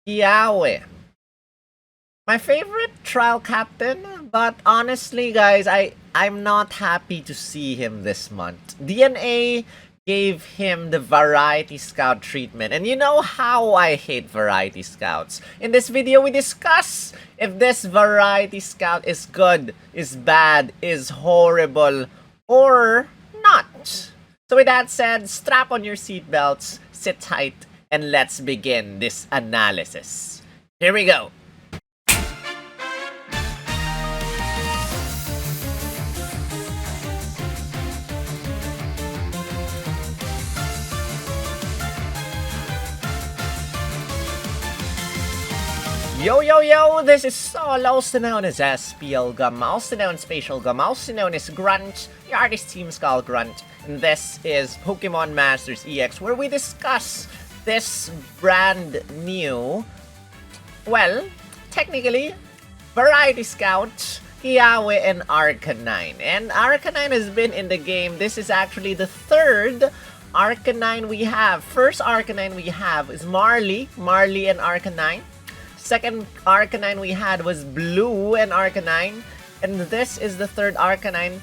Kiawe. My favorite trial captain, but honestly guys, I'm not happy to see him this month. DNA gave him the Variety Scout treatment, and you know how I hate Variety Scouts. In this video, we discuss if this Variety Scout is good, is bad, is horrible, or not. So with that said, strap on your seatbelts, sit tight, and let's begin this analysis. Here we go. Yo, this is Sol, also known as SPL Gum, also known as Spatial Gum, also known as Grunt, the artist Team Skull Grunt, and this is Pokemon Masters EX, where we discuss this brand new, well, technically, Variety Scout, Kiawe, and Arcanine. And Arcanine has been in the game. This is actually the third Arcanine we have. First Arcanine we have is Marley and Arcanine. Second Arcanine we had was Blue and Arcanine. And this is the third Arcanine.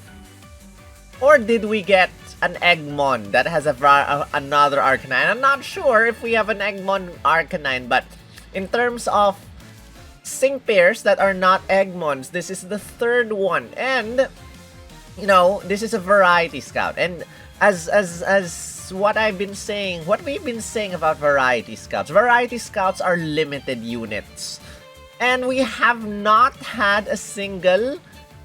Or did we get an Eggmon that has another Arcanine? I'm not sure if we have an Eggmon Arcanine, but in terms of sync pairs that are not Eggmons, this is the third one. And, you know, this is a Variety Scout. And as what I've been saying, what we've been saying about Variety Scouts are limited units. And we have not had a single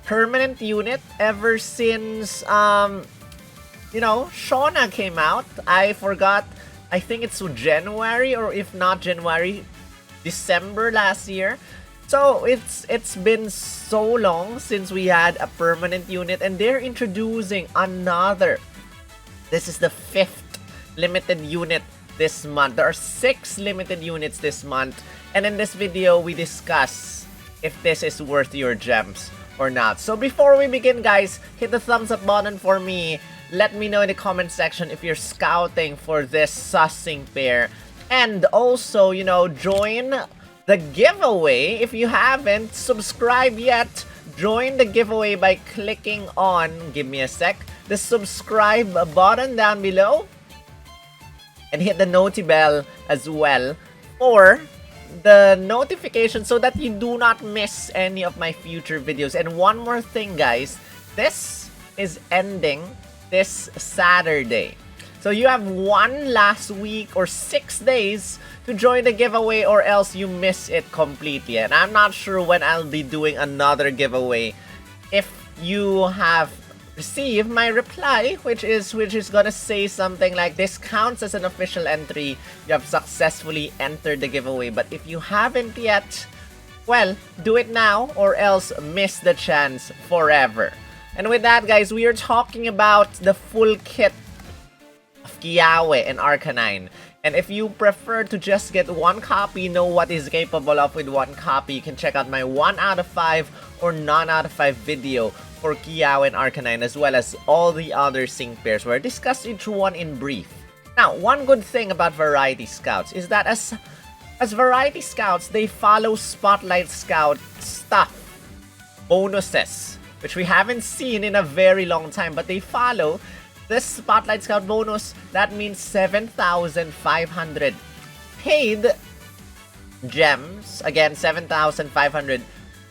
permanent unit ever since, you know, Shauna came out. I forgot, I think it's January, or if not January, December last year. So it's been so long since we had a permanent unit, and they're introducing another. This is the 5th limited unit this month. There are 6 limited units this month. And in this video, we discuss if this is worth your gems or not. So before we begin, guys, hit the thumbs up button for me. Let me know in the comment section if you're scouting for this sussing pair. And also, you know, join the giveaway. If you haven't subscribed yet, join the giveaway by clicking on, give me a sec, the subscribe button down below, and hit the noti bell as well for the notification so that you do not miss any of my future videos. And one more thing, guys, this is ending this Saturday. So you have one last week or 6 days to join the giveaway, or else you miss it completely. And I'm not sure when I'll be doing another giveaway. If you have received my reply, which is gonna say something like, this counts as an official entry, you have successfully entered the giveaway. But if you haven't yet, well, do it now or else miss the chance forever. And with that, guys, we are talking about the full kit of Kiawe and Arcanine. And if you prefer to just get one copy, know what is capable of with one copy, you can check out my 1 out of 5 or none out of 5 video for Kiawe and Arcanine, as well as all the other sync pairs where I discuss each one in brief. Now, one good thing about Variety Scouts is that as Variety Scouts, they follow Spotlight Scout stuff, bonuses, which we haven't seen in a very long time, but they follow this Spotlight Scout bonus. That means 7,500 paid gems. Again, 7,500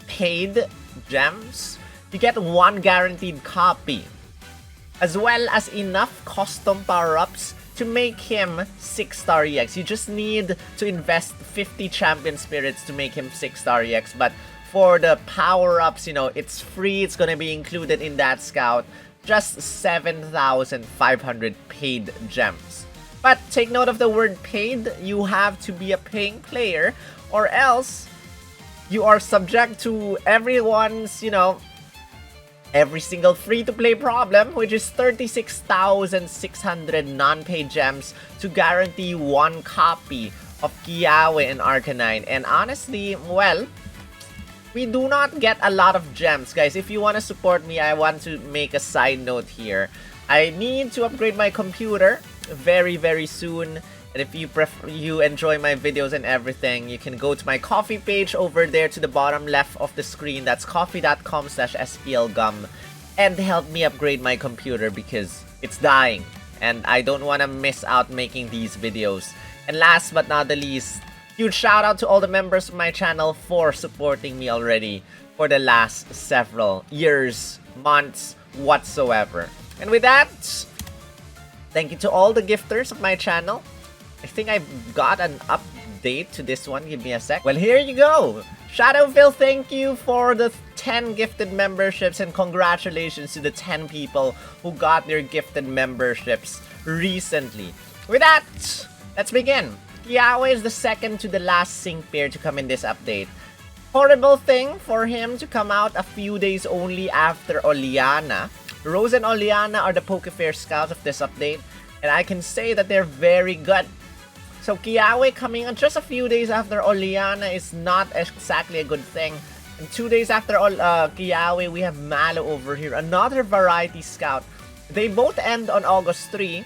paid gems. You get one guaranteed copy, as well as enough custom power-ups to make him 6-star EX. You just need to invest 50 champion spirits to make him 6-star EX. But for the power-ups, you know, it's free. It's gonna be included in that scout. Just 7,500 paid gems. But take note of the word paid. You have to be a paying player, or else you are subject to everyone's, you know, every single free-to-play problem, which is 36,600 non-paid gems to guarantee one copy of Kiawe and Arcanine. And honestly, well, we do not get a lot of gems, guys. If you want to support me, I want to make a side note here. I need to upgrade my computer very soon, And if you enjoy my videos and everything, you can go to my coffee page over there to the bottom left of the screen. That's coffee.com/splgum, and help me upgrade my computer because it's dying and I don't want to miss out making these videos. And last but not the least, huge shout out to all the members of my channel for supporting me already for the last several years, months, whatsoever. And with that, thank you to all the gifters of my channel. I think I got an update to this one. Give me a sec. Well, here you go. Shadowville, thank you for the 10 gifted memberships, and congratulations to the 10 people who got their gifted memberships recently. With that, let's begin. Kiawe is the second to the last sync pair to come in this update. Horrible thing for him to come out a few days only after Oleana. Rose and Oleana are the Pokefair scouts of this update, and I can say that they're very good. So Kiawe coming on just a few days after Oleana is not exactly a good thing. And 2 days after Kiawe, we have Malo over here, another variety scout. They both end on August 3.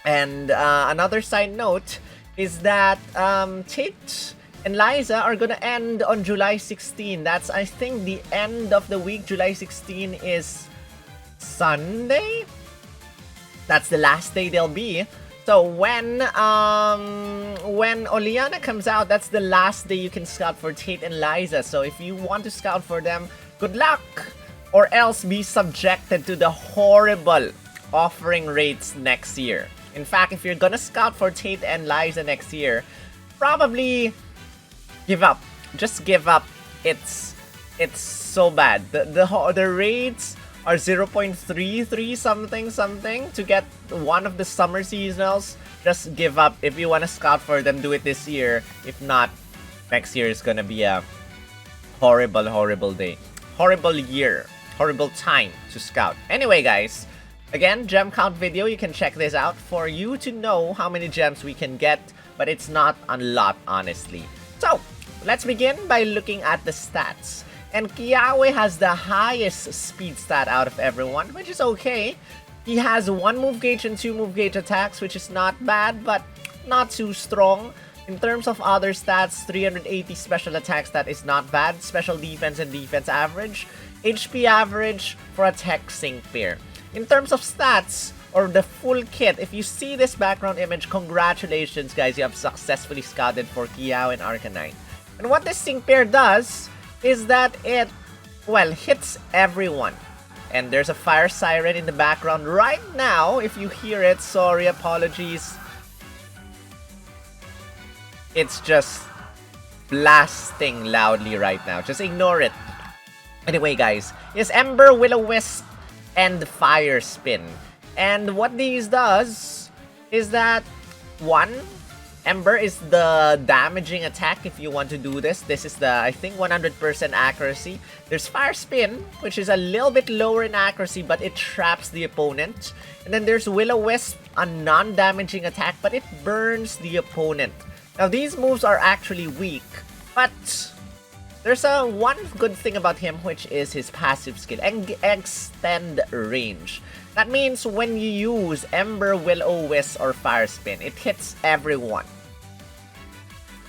And another side note is that Tate and Liza are gonna end on July 16. That's, I think, the end of the week. July 16 is Sunday? That's the last day they'll be. So when Oleana comes out, that's the last day you can scout for Tate and Liza. So if you want to scout for them, good luck! Or else be subjected to the horrible offering rates next year. In fact, if you're gonna scout for Tate and Liza next year, probably give up. Just give up. It's so bad. The rates are 0.33 something to get one of the summer seasonals. Just give up. If you want to scout for them, do it this year. If not, next year is gonna be a horrible day. Horrible year. Horrible time to scout. Anyway, guys, again, gem count video. You can check this out for you to know how many gems we can get, but it's not a lot, honestly. So, let's begin by looking at the stats. And Kiawe has the highest speed stat out of everyone, which is okay. He has 1 move gauge and 2 move gauge attacks, which is not bad, but not too strong. In terms of other stats, 380 special attack stat is not bad. Special defense and defense average. HP average for a tech sync pair. In terms of stats, or the full kit, if you see this background image, congratulations guys, you have successfully scouted for Kiawe and Arcanine. And what this sync pair does is that it, well, hits everyone. And there's a fire siren in the background right now. If you hear it, sorry, apologies. It's just blasting loudly right now. Just ignore it. Anyway, guys, is Ember, Will-O-Wisp, and Fire Spin. And what these does is that, 1, Ember is the damaging attack if you want to do this. This is the, I think, 100% accuracy. There's Fire Spin, which is a little bit lower in accuracy, but it traps the opponent. And then there's Will-O-Wisp, a non-damaging attack, but it burns the opponent. Now, these moves are actually weak, but there's one good thing about him, which is his passive skill, Extend Range. That means when you use Ember, Will-O-Wisp, or Fire Spin, it hits everyone.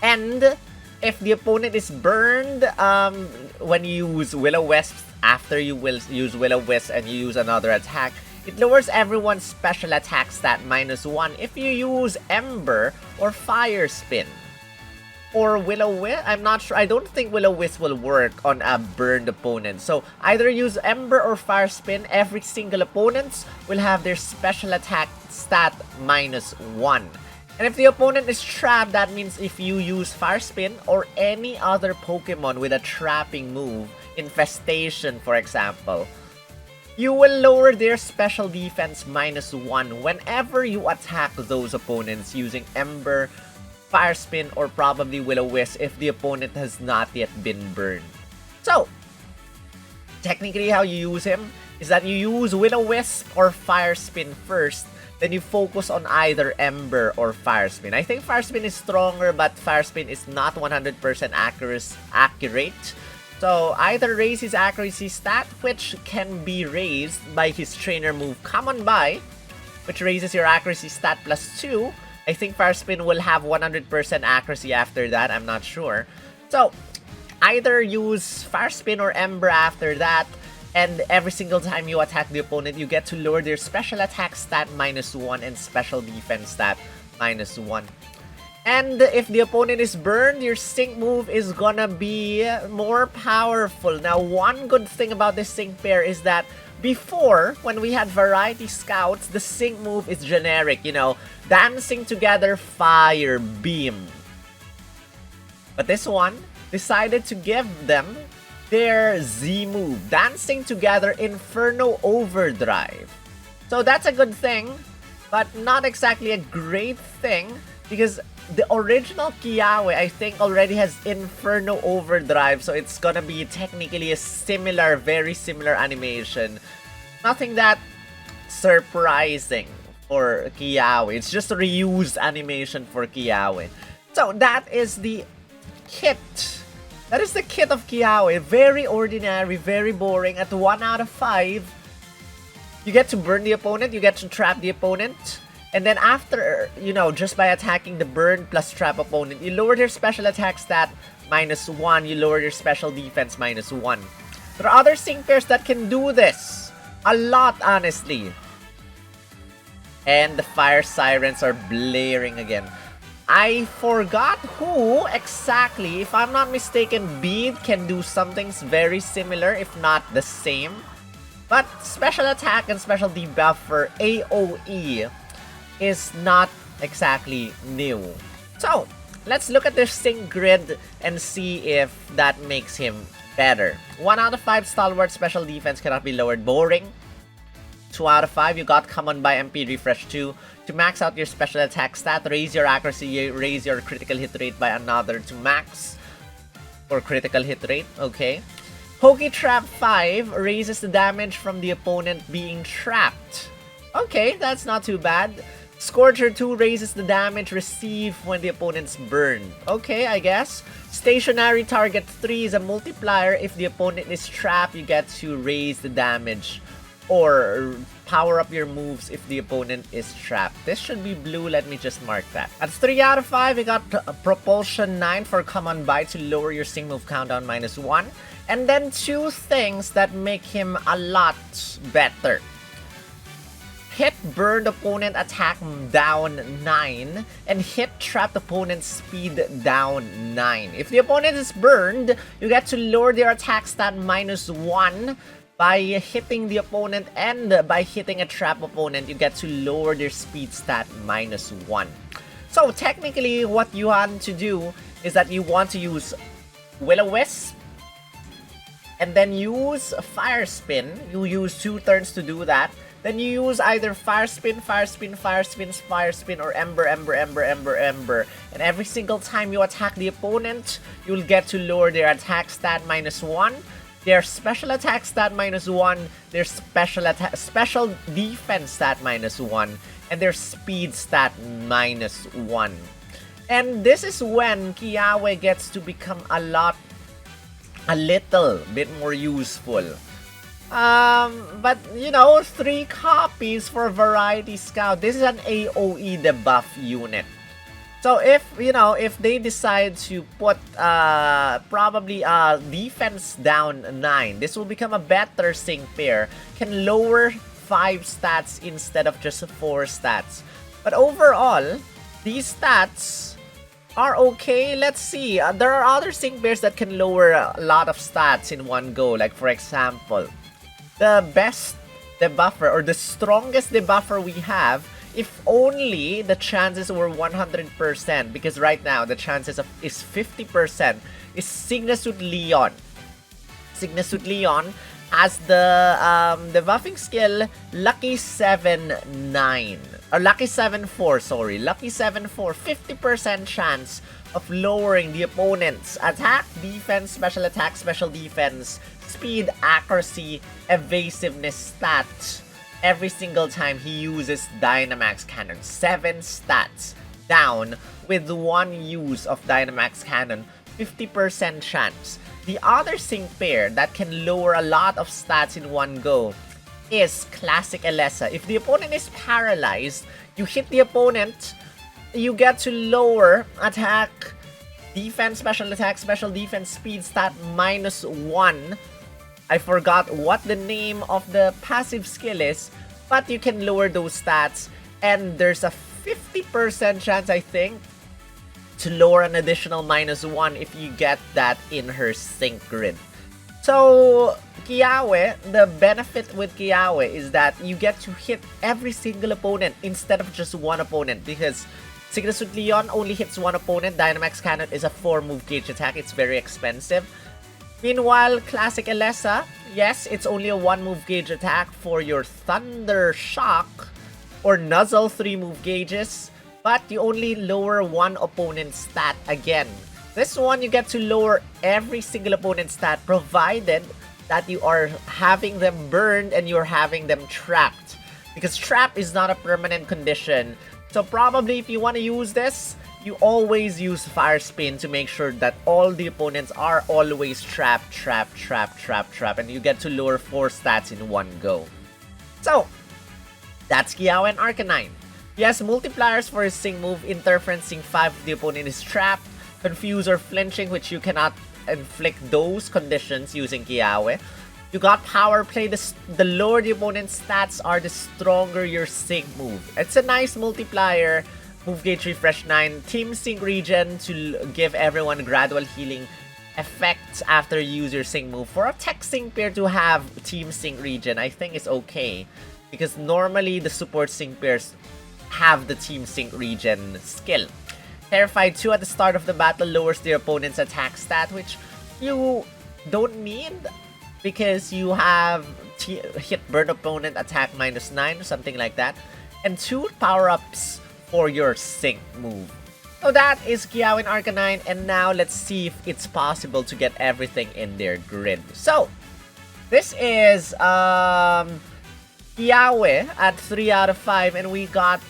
And if the opponent is burned, when you use Will-O-Wisp, after you will use Will-O-Wisp and you use another attack, it lowers everyone's special attack stat -1 if you use Ember or Fire Spin. Or Will-O-Wisp, I'm not sure. I don't think Will-O-Wisp will work on a burned opponent. So either use Ember or Fire Spin. Every single opponent will have their special attack stat -1. And if the opponent is trapped, that means if you use Fire Spin or any other Pokemon with a trapping move, Infestation for example, you will lower their special defense -1 whenever you attack those opponents using Ember, Fire Spin, or probably Will-O-Wisp if the opponent has not yet been burned. So, technically how you use him is that you use Will-O-Wisp or Fire Spin first, then you focus on either Ember or Fire Spin. I think Fire Spin is stronger, but Fire Spin is not 100% accurate. So either raise his accuracy stat, which can be raised by his trainer move Come On By, which raises your accuracy stat +2, I think Fire Spin will have 100% accuracy after that. I'm not sure. So, either use Fire Spin or Ember after that. And every single time you attack the opponent, you get to lower their special attack stat -1 and special defense stat -1. And if the opponent is burned, your sync move is gonna be more powerful. Now, one good thing about this sync pair is that before, when we had Variety Scouts, the sync move is generic, you know, dancing together, fire, beam. But this one decided to give them their Z move, dancing together, Inferno Overdrive. So that's a good thing, but not exactly a great thing, because the original Kiawe, I think, already has Inferno Overdrive, so it's gonna be technically a similar, very similar animation. Nothing that surprising for Kiawe. It's just a reused animation for Kiawe. So that is the kit. That is the kit of Kiawe. Very ordinary, very boring. At 1 out of 5, you get to burn the opponent, you get to trap the opponent. And then after, you know, just by attacking the burn plus trap opponent, you lower their special attack stat -1, you lower their special defense -1. There are other sync pairs that can do this. A lot, honestly. And the fire sirens are blaring again. I forgot who exactly. If I'm not mistaken, Bead can do something very similar, if not the same. But special attack and special debuffer, AOE, is not exactly new. So, let's look at this sync grid and see if that makes him better. 1 out of 5 stalwart special defense cannot be lowered. Boring. 2 out of 5, you got Common by MP Refresh 2. To max out your special attack stat, raise your accuracy, raise your critical hit rate by another to max. For critical hit rate, okay. Poke Trap 5 raises the damage from the opponent being trapped. Okay, that's not too bad. Scorcher 2 raises the damage received when the opponent's burned. Okay, I guess. Stationary Target 3 is a multiplier. If the opponent is trapped, you get to raise the damage or power up your moves if the opponent is trapped. This should be blue. Let me just mark that. At 3 out of 5, we got Propulsion 9 for Common By to lower your sync move countdown -1. And then 2 things that make him a lot better. Hit burned opponent attack down 9, and hit trapped opponent speed down 9. If the opponent is burned, you get to lower their attack stat -1 by hitting the opponent, and by hitting a trap opponent, you get to lower their speed stat -1. So technically, what you want to do is that you want to use Will-O-Wisp, and then use Fire Spin. You use 2 turns to do that. Then you use either Fire Spin, Fire Spin, Fire Spin, Fire Spin, or Ember, Ember, Ember, Ember, Ember. And every single time you attack the opponent, you'll get to lower their attack stat -1, their special attack stat -1, their special defense stat -1, and their speed stat -1. And this is when Kiawe gets to become a little bit more useful. But, you know, 3 copies for Variety Scout. This is an AOE debuff unit. So if, you know, if they decide to put, probably, defense down 9, this will become a better sync pair. Can lower 5 stats instead of just 4 stats. But overall, these stats are okay. Let's see. There are other sync pairs that can lower a lot of stats in one go. Like, for example, the best debuffer or the strongest debuffer we have, if only the chances were 100%, because right now the chances is 50%, is Signature Leon. Signature Leon has the debuffing skill Lucky 7-9. Or Lucky 7-4, sorry. Lucky 7-4, 50% chance of lowering the opponent's attack, defense, special attack, special defense, speed, accuracy, evasiveness stats every single time he uses Dynamax Cannon. 7 stats down with 1 use of Dynamax Cannon. 50% chance. The other sync pair that can lower a lot of stats in one go is Classic Elesa. If the opponent is paralyzed, you hit the opponent, you get to lower attack, defense, special attack, special defense, speed stat -1. I forgot what the name of the passive skill is, but you can lower those stats, and there's a 50% chance, I think, to lower an additional -1 if you get that in her sync grid. So, Kiawe, the benefit with Kiawe is that you get to hit every single opponent instead of just one opponent, because Signature Leon only hits one opponent. Dynamax Cannon is a 4-move gauge attack. It's very expensive. Meanwhile, Classic Elesa, yes, it's only a 1-move gauge attack for your Thunder Shock or Nuzzle 3-move gauges, but you only lower one opponent's stat again. This one, you get to lower every single opponent's stat, provided that you are having them burned and you're having them trapped. Because trap is not a permanent condition. So probably if you want to use this, you always use Fire Spin to make sure that all the opponents are always trapped, and you get to lower 4 stats in one go. So, that's Kiawe and Arcanine. He has multipliers for his Sing move, Interference Sing 5 if the opponent is trapped, Confuse or Flinching, which you cannot inflict those conditions using Kiawe. You got Power Play, the lower the opponent's stats are, the stronger your Sing move. It's a nice multiplier. Move Gauge Refresh 9, Team Sync Regen to give everyone gradual healing effects after you use your Sing move. For a Tech Sync pair to have Team Sync Regen, I think is okay. Because normally the support Sync pairs have the Team Sync Regen skill. Terrified 2 at the start of the battle lowers their opponent's attack stat, which you don't need because you have hit burn opponent attack -9 or something like that. And 2 power-ups for your Sync move. So that is Kiawe and Arcanine, and now let's see if it's possible to get everything in their grid. So, this is Kiawe at 3 out of 5, and we got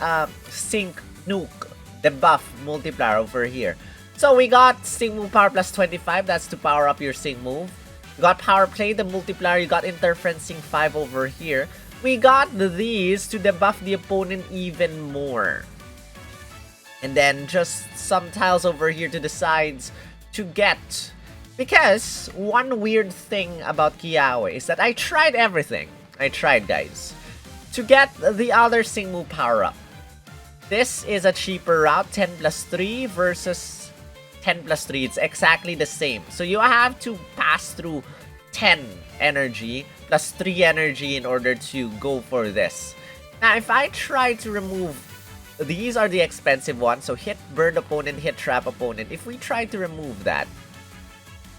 Sync Nuke, the buff multiplier over here. So we got Sync move power plus 25, that's to power up your Sync move. You got Power Play, the multiplier, you got Interference Sync 5 over here. We got these to debuff the opponent even more. And then just some tiles over here to the sides to get. Because one weird thing about Kiawe is that I tried everything. I tried, guys, to get the other Sing move power up. This is a cheaper route, 10 plus 3 versus 10 plus 3. It's exactly the same. So you have to pass through 10 energy plus 3 energy in order to go for this. Now, if I try to remove, these are the expensive ones. So hit burn opponent, hit trap opponent. If we try to remove that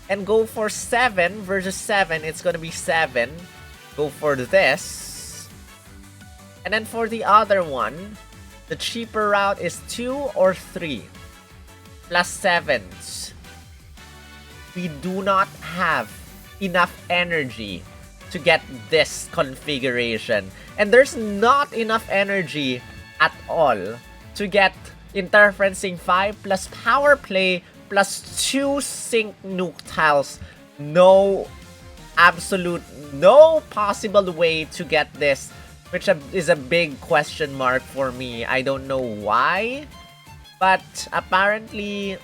and go for 7 versus 7, it's going to be 7. Go for this. And then for the other one, the cheaper route is 2 or 3 plus 7s. We do not have enough energy to get this configuration. And there's not enough energy at all to get Interferencing 5 plus Power Play plus 2 Sync Nuke tiles. No possible way to get this, which is a big question mark for me. I don't know why, but apparently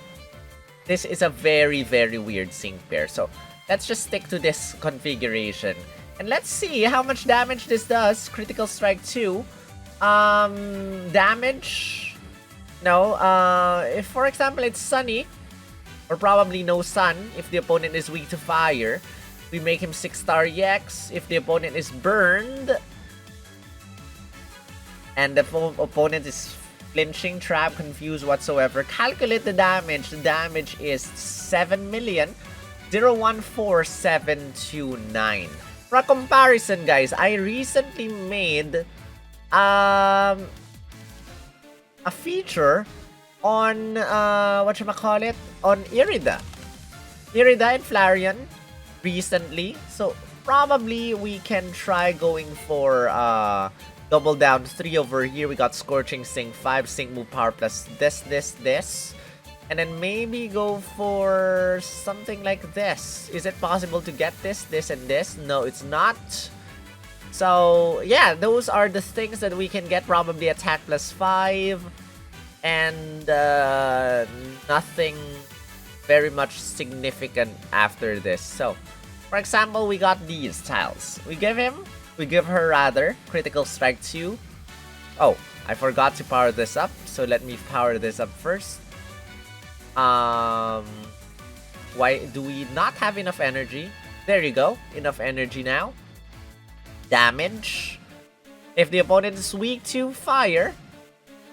this is a very, very weird sync pair. So let's just stick to this configuration. And let's see how much damage this does. Critical Strike 2. Damage. No, if for example it's sunny, or probably no sun, if the opponent is weak to fire, we make him 6-star EX. If the opponent is burned, and the opponent is flinching, trap, confused, whatsoever, calculate the damage. The damage is 7,014,729. For a comparison, guys, I recently made a feature on whatchamacallit, on Irida and Flareon recently. So probably we can try going for double down 3 over here. We got Scorching Sing 5, Sync move power plus this. And then maybe go for something like this. Is it possible to get this, and this? No, it's not. So yeah, those are the things that we can get. Probably attack plus 5. and nothing very much significant after this. So, for example, we got these tiles. We give her rather, Critical Strike 2. Oh, I forgot to power this up, so let me power this up first. Why do we not have enough energy? There you go, enough energy now. Damage. If the opponent is weak to fire,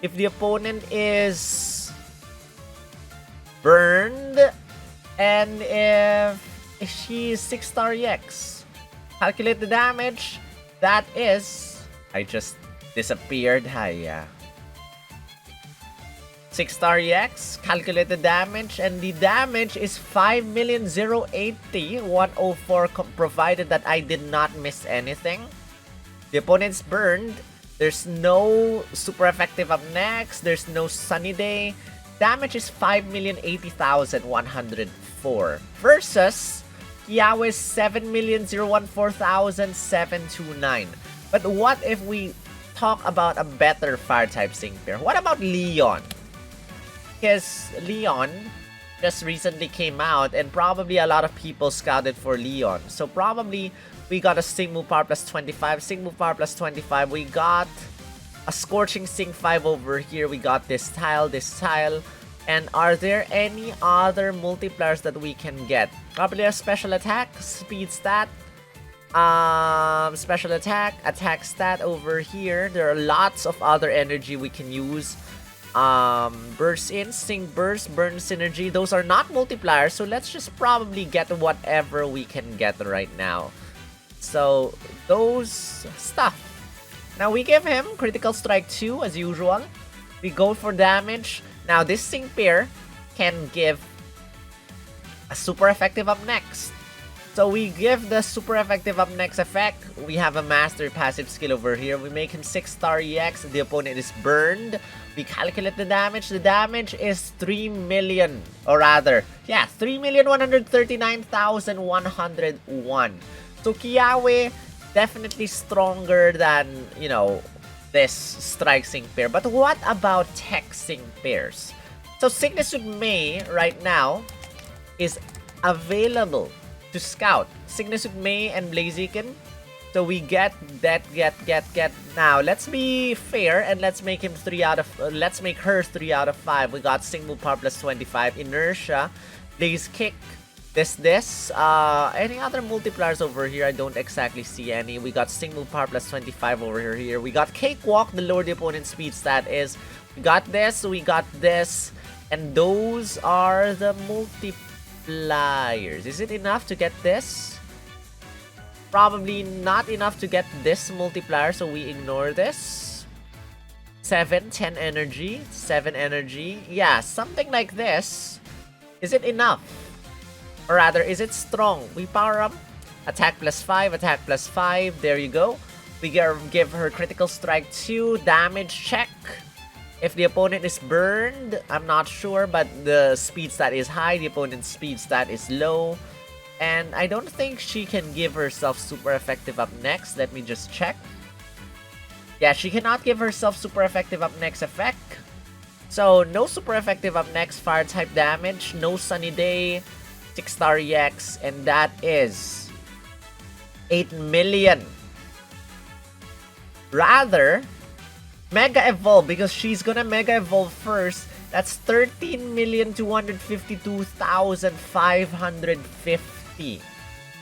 if the opponent is burned, and if she is 6-star EX, calculate the damage. That is, I just disappeared. Hiya. 6-star EX, calculate the damage, and the damage is 5,080,104, provided that I did not miss anything. The opponent's burned. There's no super effective up next. There's no sunny day. Damage is 5,080,104 versus Kiawe's 7,014,729. But what if we talk about a better fire type sync pair? What about Leon? Because Leon just recently came out and probably a lot of people scouted for Leon. So probably we got a Sync Move Power plus 25, Sync Move Power plus 25. We got a Scorching Sync 5 over here. We got this tile. And are there any other multipliers that we can get? Probably a special attack, speed stat, special attack stat over here. There are lots of other energy we can use. Burst in, Sync Burst, Burn Synergy. Those are not multipliers, so let's just probably get whatever we can get right now. So, those stuff. Now, we give him Critical Strike 2 as usual. We go for damage. Now, this sync pair can give a super effective up next. So, we give the super effective up next effect. We have a master passive skill over here. We make him 6-star EX. The opponent is burned. We calculate the damage. The damage is 3 million. Or rather, yeah, 3,139,101. So, Kiawe definitely stronger than, you know, this strike sync pair. But what about tech sync pairs? So Sickness with May right now is available to scout. Sickness with May and Blaziken. So we get. Now let's be fair and let's make him let's make her 3 out of 5. We got Sync Move Power plus 25, Inertia, Blaze Kick. Any other multipliers over here? I don't exactly see any. We got Sync Move Power plus 25 over here. We got Cakewalk, the lower the opponent's speed stat is. We got this, and those are the multipliers. Is it enough to get this? Probably not enough to get this multiplier, so we ignore this. 7, 10 energy, 7 energy. Yeah, something like this. Is it enough? Or rather, is it strong? We power up. Attack plus 5, attack plus 5. There you go. We give her Critical Strike 2. Damage check. If the opponent is burned, I'm not sure, but the speed stat is high. The opponent's speed stat is low. And I don't think she can give herself super effective up next. Let me just check. Yeah, she cannot give herself super effective up next effect. So, no super effective up next fire type damage. No Sunny Day. 6-star EX, and that is 8 million. Rather, Mega Evolve, because she's gonna Mega Evolve first. That's 13,252,550.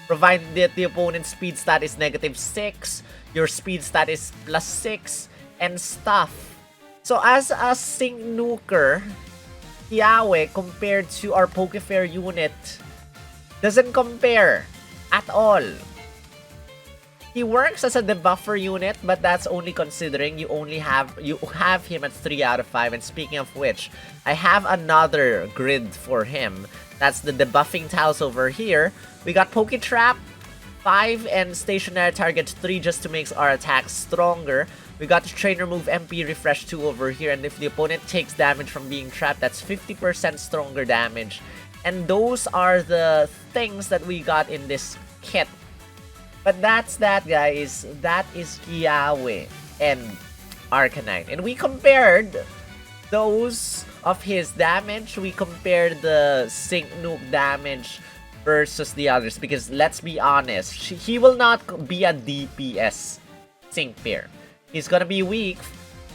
Provided that the opponent's speed stat is -6, your speed stat is +6, and stuff. So as a Sync Nuker, Kiawe compared to our Pokefair unit doesn't compare at all. He works as a debuffer unit, but that's only considering you have him at 3 out of 5. And speaking of which, I have another grid for him. That's the debuffing tiles over here. We got Poke Trap 5 and Stationary Target 3 just to make our attacks stronger. We got the Trainer Move MP Refresh 2 over here, and if the opponent takes damage from being trapped, that's 50% stronger damage. And those are the things that we got in this kit. But that's that, guys. That is Kiawe and Arcanine. And we compared those of his damage, we compare the Sync Nuke damage versus the others, because let's be honest, he will not be a DPS Sync pair. He's gonna be weak.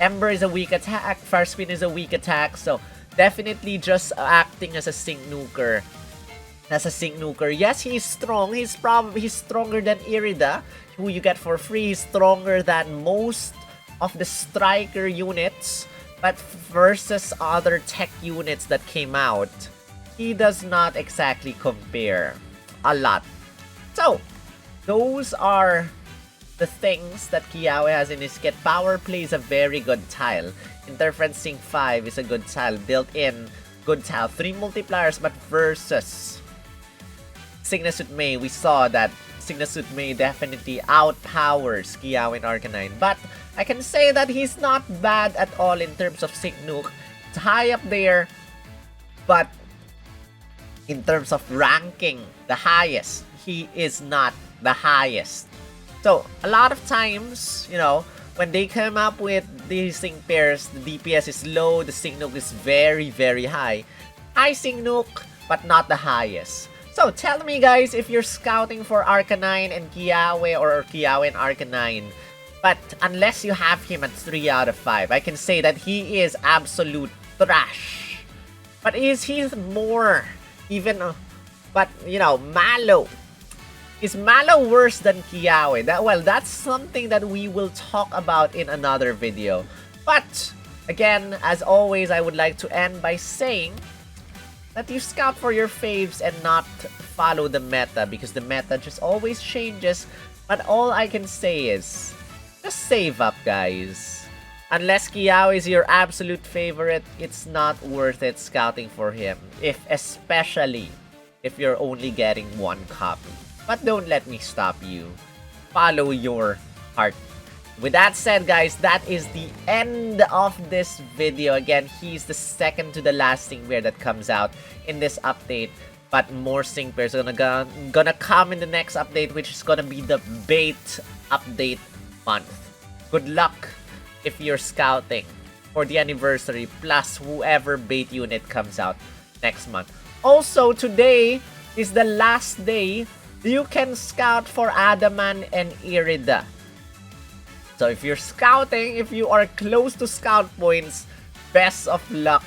Ember is a weak attack, Fire Spin is a weak attack, so definitely just acting as a Sync Nuker. Yes, he's strong. He's stronger than Irida, who you get for free. He's stronger than most of the striker units, but versus other tech units that came out, he does not exactly compare a lot. So, those are the things that Kiawe has in his kit. Power Play is a very good tile. Interference Sync 5 is a good tile. Built-in, good tile. 3 multipliers, but versus Signature May, we saw that Signature May definitely outpowers Kiawe and Arcanine. But I can say that he's not bad at all in terms of Sync Nuke. It's high up there, but in terms of ranking the highest, he is not the highest. So, a lot of times, you know, when they come up with these Sync pairs, the DPS is low, the Sync Nuke is very, very high. High Sync Nuke, but not the highest. So, tell me guys if you're scouting for Arcanine and Kiawe or Kiawe and Arcanine. But unless you have him at 3 out of 5, I can say that he is absolute trash. But is he more even, but you know, Mallow? Is Mallow worse than Kiawe? Well, that's something that we will talk about in another video. But again, as always, I would like to end by saying that you scout for your faves and not follow the meta, because the meta just always changes. But all I can say is, just save up, guys. Unless Kiawe is your absolute favorite, it's not worth it scouting for him. Especially if you're only getting 1 copy. But don't let me stop you. Follow your heart. With that said, guys, that is the end of this video. Again, he's the second to the last Sync pair that comes out in this update. But more Sync pairs are gonna come in the next update, which is gonna be the bait update month. Good luck if you're scouting for the anniversary, plus whoever bait unit comes out next month. Also, today is the last day you can scout for Datamine and Irida. So if you're scouting, if you are close to scout points, best of luck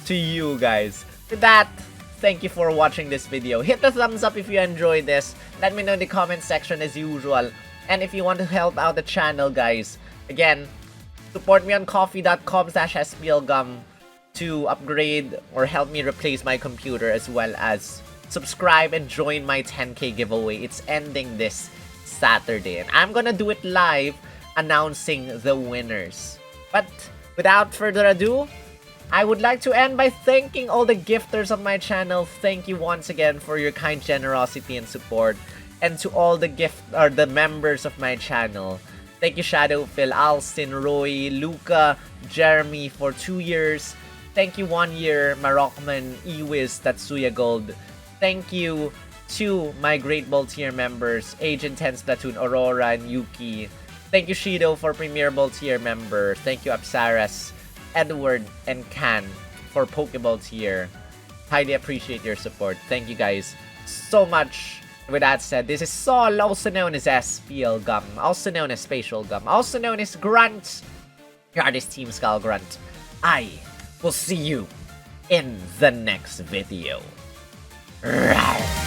to you guys. With that, thank you for watching this video. Hit the thumbs up if you enjoyed this. Let me know in the comment section as usual. And if you want to help out the channel, guys, again, support me on coffee.com/SPLgum to upgrade or help me replace my computer, as well as subscribe and join my 10K giveaway. It's ending this Saturday, and I'm gonna do it live, announcing the winners. But without further ado, I would like to end by thanking all the gifters of my channel. Thank you once again for your kind generosity and support. And to all the the members of my channel, thank you Shadow, Phil, Alstin, Roy, Luca, Jeremy for 2 years. Thank you 1 year, Marokman, Iwiz, Tatsuya Gold. Thank you to my Great Ball tier members, Agent 10 Splatoon, Aurora, and Yuki. Thank you Shido for Premier Ball tier member. Thank you Apsaras, Edward, and Can for Pokeball tier. Highly appreciate your support. Thank you guys so much. With that said, this is Sol, also known as SPLgum, also known as Spatial Gum, also known as Grunt. Your artist Team Skull Grunt. I will see you in the next video. Rawr.